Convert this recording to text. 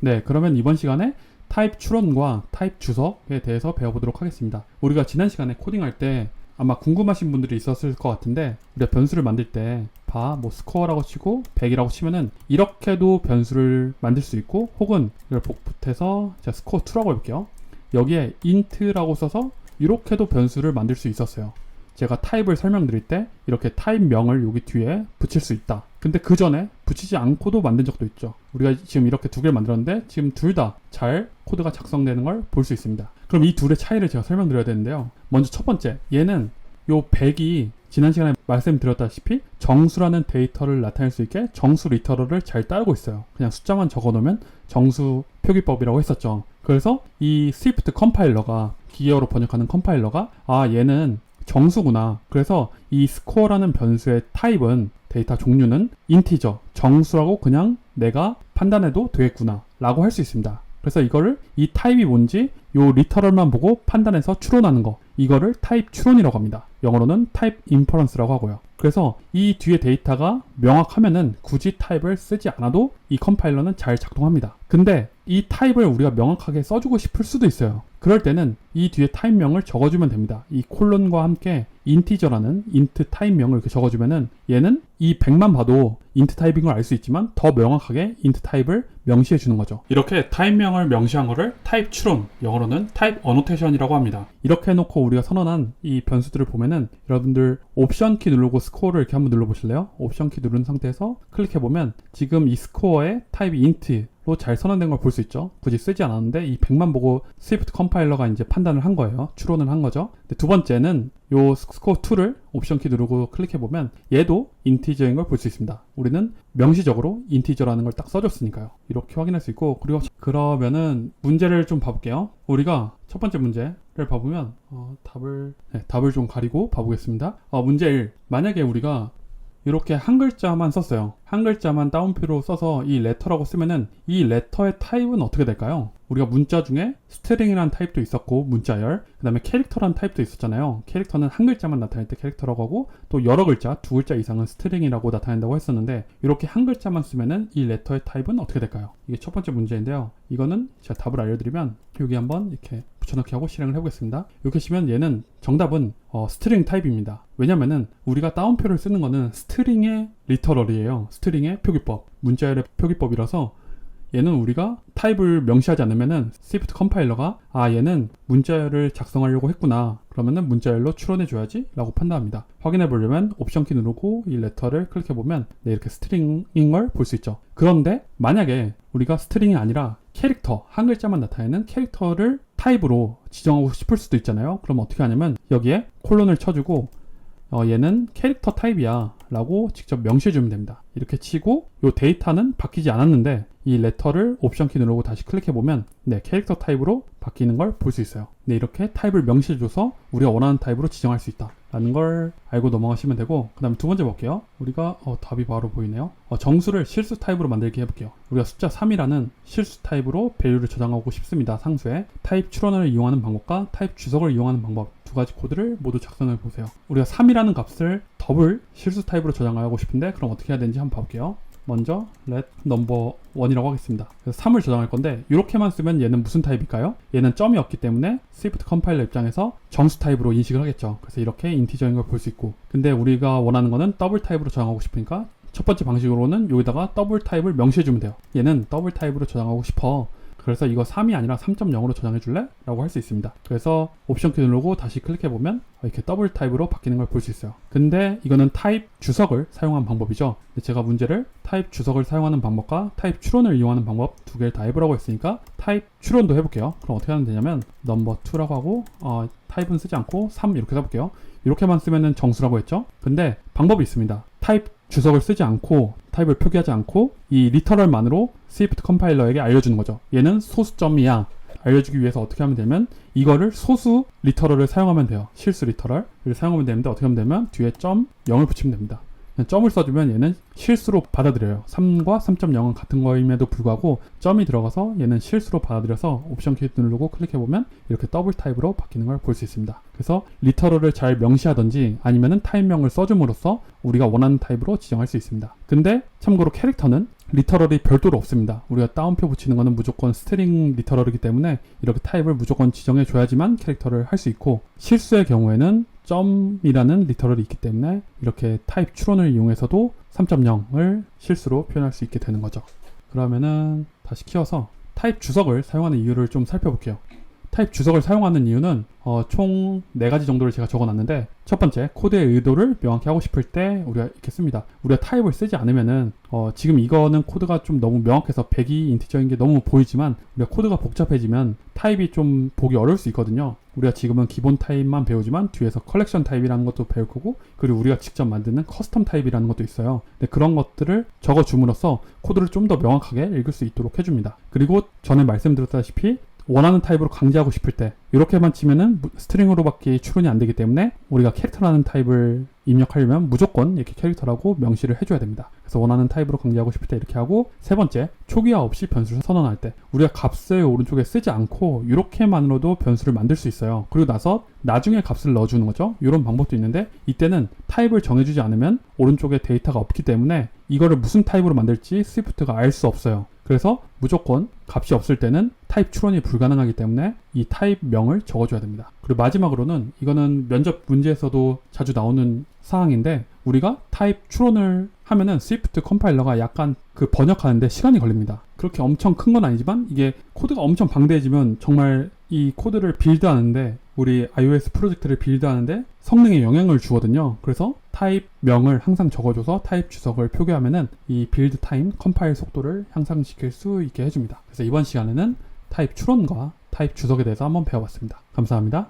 네, 그러면 이번 시간에 타입 추론과 타입 주석에 대해서 배워보도록 하겠습니다. 우리가 지난 시간에 코딩할 때 아마 궁금하신 분들이 있었을 것 같은데, 우리가 변수를 만들 때 뭐 스코어라고 치고 100이라고 치면은 이렇게도 변수를 만들 수 있고, 혹은 이걸 복붙해서 제가 스코어 2라고 해볼게요. 여기에 int라고 써서 이렇게도 변수를 만들 수 있었어요. 제가 타입을 설명드릴 때 이렇게 타입명을 여기 뒤에 붙일 수 있다. 근데 그 전에 붙이지 않고도 만든 적도 있죠. 우리가 지금 이렇게 두 개를 만들었는데 지금 둘 다 잘 코드가 작성되는 걸 볼 수 있습니다. 그럼 이 둘의 차이를 제가 설명드려야 되는데요. 먼저 첫 번째, 얘는 요 100이 지난 시간에 말씀드렸다시피 정수라는 데이터를 나타낼 수 있게 정수 리터럴을 잘 따르고 있어요. 그냥 숫자만 적어 놓으면 정수 표기법이라고 했었죠. 그래서 이 스위프트 컴파일러가, 기계어로 번역하는 컴파일러가 얘는 정수구나. 그래서 이 스코어라는 변수의 타입은, 데이터 종류는 인티저, 정수라고 그냥 내가 판단해도 되겠구나 라고 할 수 있습니다. 그래서 이거를, 이 타입이 뭔지 요 리터럴만 보고 판단해서 추론하는 거, 이거를 타입 추론이라고 합니다. 영어로는 타입 인퍼런스라고 하고요. 그래서 이 뒤에 데이터가 명확하면은 굳이 타입을 쓰지 않아도 이 컴파일러는 잘 작동합니다. 근데 이 타입을 우리가 명확하게 써주고 싶을 수도 있어요. 그럴 때는 이 뒤에 타입명을 적어주면 됩니다. 이 콜론과 함께 인티저라는 인트 타입명을 이렇게 적어주면은 얘는 이 100만 봐도 인트 타입인 걸 알 수 있지만 더 명확하게 인트 타입을 명시해 주는 거죠. 이렇게 타입명을 명시한 거를 타입 추론, 영어로는 타입 어노테이션이라고 합니다. 이렇게 해놓고 우리가 선언한 이 변수들을 보면은, 여러분들 옵션 키 누르고 스코어를 이렇게 한번 눌러보실래요? 옵션 키 누른 상태에서 클릭해보면 지금 이 스코어의 타입이 인트로 잘 선언된 걸 볼 수 있죠. 굳이 쓰지 않았는데 이 100만 보고 스위프트 컴파일러가 이제 판단을 한 거예요. 추론을 한 거죠. 근데 두 번째는 요 스코어 2를 옵션 키 누르고 클릭해보면 얘도 인티저인 걸 볼 수 있습니다. 우리는 명시적으로 인티저라는 걸 딱 써줬으니까요. 이렇게 확인할 수 있고, 그리고 그러면은 문제를 좀 봐볼게요. 우리가 첫 번째 문제를 봐보면 답을 좀 가리고 봐보겠습니다. 문제 1. 만약에 우리가 이렇게 한 글자만 썼어요. 한 글자만 따옴표로 써서 이 레터라고 쓰면은 이 레터의 타입은 어떻게 될까요? 우리가 문자 중에 스트링이라는 타입도 있었고, 문자열, 그 다음에 캐릭터라는 타입도 있었잖아요. 캐릭터는 한 글자만 나타낼 때 캐릭터라고 하고, 또 여러 글자, 두 글자 이상은 스트링이라고 나타낸다고 했었는데, 이렇게 한 글자만 쓰면은 이 레터의 타입은 어떻게 될까요? 이게 첫 번째 문제인데요. 이거는 제가 답을 알려드리면 여기 한번 이렇게 붙여넣기 하고 실행을 해보겠습니다. 이렇게 치면 얘는 정답은 스트링 타입입니다. 왜냐면은 우리가 따옴표를 쓰는 거는 스트링의 리터럴이에요. 스트링의 표기법, 문자열의 표기법이라서 얘는 우리가 타입을 명시하지 않으면은 스위프트 컴파일러가 얘는 문자열을 작성하려고 했구나, 그러면은 문자열로 추론해줘야지 라고 판단합니다. 확인해 보려면 옵션 키 누르고 이 레터를 클릭해 보면 이렇게 스트링인 걸 볼 수 있죠. 그런데 만약에 우리가 스트링이 아니라 캐릭터, 한 글자만 나타내는 캐릭터를 타입으로 지정하고 싶을 수도 있잖아요. 그럼 어떻게 하냐면 여기에 콜론을 쳐주고 얘는 캐릭터 타입이야 라고 직접 명시해주면 됩니다. 이렇게 치고 이 데이터는 바뀌지 않았는데 이 레터를 옵션 키 누르고 다시 클릭해보면 캐릭터 타입으로 바뀌는 걸 볼 수 있어요. 이렇게 타입을 명시해줘서 우리가 원하는 타입으로 지정할 수 있다 라는 걸 알고 넘어가시면 되고, 그 다음에 두 번째 볼게요. 우리가 답이 바로 보이네요. 정수를 실수 타입으로 만들기 해볼게요. 우리가 숫자 3이라는 실수 타입으로 밸류를 저장하고 싶습니다. 상수에 타입 추론을 이용하는 방법과 타입 주석을 이용하는 방법, 두 가지 코드를 모두 작성해 보세요. 우리가 3이라는 값을 더블 실수 타입으로 저장하고 싶은데, 그럼 어떻게 해야 되는지 한번 봐볼게요. 먼저 let number 1이라고 하겠습니다. 그래서 3을 저장할 건데, 이렇게만 쓰면 얘는 무슨 타입일까요? 얘는 점이 없기 때문에 스위프트 컴파일러 입장에서 정수 타입으로 인식을 하겠죠. 그래서 이렇게 인티저인 걸 볼 수 있고, 근데 우리가 원하는 거는 더블 타입으로 저장하고 싶으니까 첫 번째 방식으로는 여기다가 더블 타입을 명시해주면 돼요. 얘는 더블 타입으로 저장하고 싶어, 그래서 이거 3이 아니라 3.0으로 저장해 줄래? 라고 할 수 있습니다. 그래서 옵션 키 누르고 다시 클릭해 보면 이렇게 더블 타입으로 바뀌는 걸 볼 수 있어요. 근데 이거는 타입 주석을 사용한 방법이죠. 근데 제가 문제를 타입 주석을 사용하는 방법과 타입 추론을 이용하는 방법 두 개를 다 해보라고 했으니까 타입 추론도 해볼게요. 그럼 어떻게 하면 되냐면 넘버 2라고 하고 타입은 쓰지 않고 3 이렇게 써볼게요. 이렇게만 쓰면은 정수라고 했죠. 근데 방법이 있습니다. 타입 주석을 쓰지 않고, 타입을 표기하지 않고 이 리터럴만으로 스위프트 컴파일러에게 알려주는 거죠. 얘는 소수점이야 알려주기 위해서 어떻게 하면 되면 이거를 소수 리터럴을 사용하면 돼요. 실수 리터럴을 사용하면 되는데, 어떻게 하면 되면 뒤에 점 0을 붙이면 됩니다. 점을 써주면 얘는 실수로 받아들여요. 3과 3.0은 같은 거임에도 불구하고 점이 들어가서 얘는 실수로 받아들여서 옵션 키 누르고 클릭해보면 이렇게 더블 타입으로 바뀌는 걸 볼 수 있습니다. 그래서 리터럴을 잘 명시하든지 아니면은 타입명을 써줌으로써 우리가 원하는 타입으로 지정할 수 있습니다. 근데 참고로 캐릭터는 리터럴이 별도로 없습니다. 우리가 따옴표 붙이는 거는 무조건 스트링 리터럴이기 때문에 이렇게 타입을 무조건 지정해 줘야지만 캐릭터를 할 수 있고, 실수의 경우에는 점이라는 리터럴이 있기 때문에 이렇게 타입 추론을 이용해서도 3.0을 실수로 표현할 수 있게 되는 거죠. 그러면은 다시 키워서 타입 주석을 사용하는 이유를 좀 살펴볼게요. 타입 주석을 사용하는 이유는 총 4가지 정도를 제가 적어놨는데, 첫 번째, 코드의 의도를 명확히 하고 싶을 때 우리가 이렇게 씁니다. 우리가 타입을 쓰지 않으면은 지금 이거는 코드가 좀 너무 명확해서 백이 인티저인 게 너무 보이지만, 우리가 코드가 복잡해지면 타입이 좀 보기 어려울 수 있거든요. 우리가 지금은 기본 타입만 배우지만 뒤에서 컬렉션 타입이라는 것도 배울 거고, 그리고 우리가 직접 만드는 커스텀 타입이라는 것도 있어요. 근데 그런 것들을 적어줌으로써 코드를 좀 더 명확하게 읽을 수 있도록 해줍니다. 그리고 전에 말씀드렸다시피 원하는 타입으로 강제하고 싶을 때 이렇게만 치면은 스트링으로밖에 추론이 안 되기 때문에 우리가 캐릭터라는 타입을 입력하려면 무조건 이렇게 캐릭터라고 명시를 해줘야 됩니다. 그래서 원하는 타입으로 강제하고 싶을 때 이렇게 하고, 세 번째, 초기화 없이 변수를 선언할 때 우리가 값을 오른쪽에 쓰지 않고 이렇게만으로도 변수를 만들 수 있어요. 그리고 나서 나중에 값을 넣어주는 거죠. 이런 방법도 있는데, 이때는 타입을 정해주지 않으면 오른쪽에 데이터가 없기 때문에 이거를 무슨 타입으로 만들지 스위프트가 알 수 없어요. 그래서 무조건 값이 없을 때는 타입 추론이 불가능하기 때문에 이 타입 명을 적어줘야 됩니다. 그리고 마지막으로는, 이거는 면접 문제에서도 자주 나오는 사항인데, 우리가 타입 추론을 하면은 스위프트 컴파일러가 약간 그 번역하는데 시간이 걸립니다. 그렇게 엄청 큰 건 아니지만 이게 코드가 엄청 방대해지면 정말 이 코드를 빌드하는데, 우리 iOS 프로젝트를 빌드하는데 성능에 영향을 주거든요. 그래서 타입 명을 항상 적어줘서 타입 주석을 표기하면은 이 빌드 타임, 컴파일 속도를 향상시킬 수 있게 해줍니다. 그래서 이번 시간에는 타입 추론과 타입 주석에 대해서 한번 배워봤습니다. 감사합니다.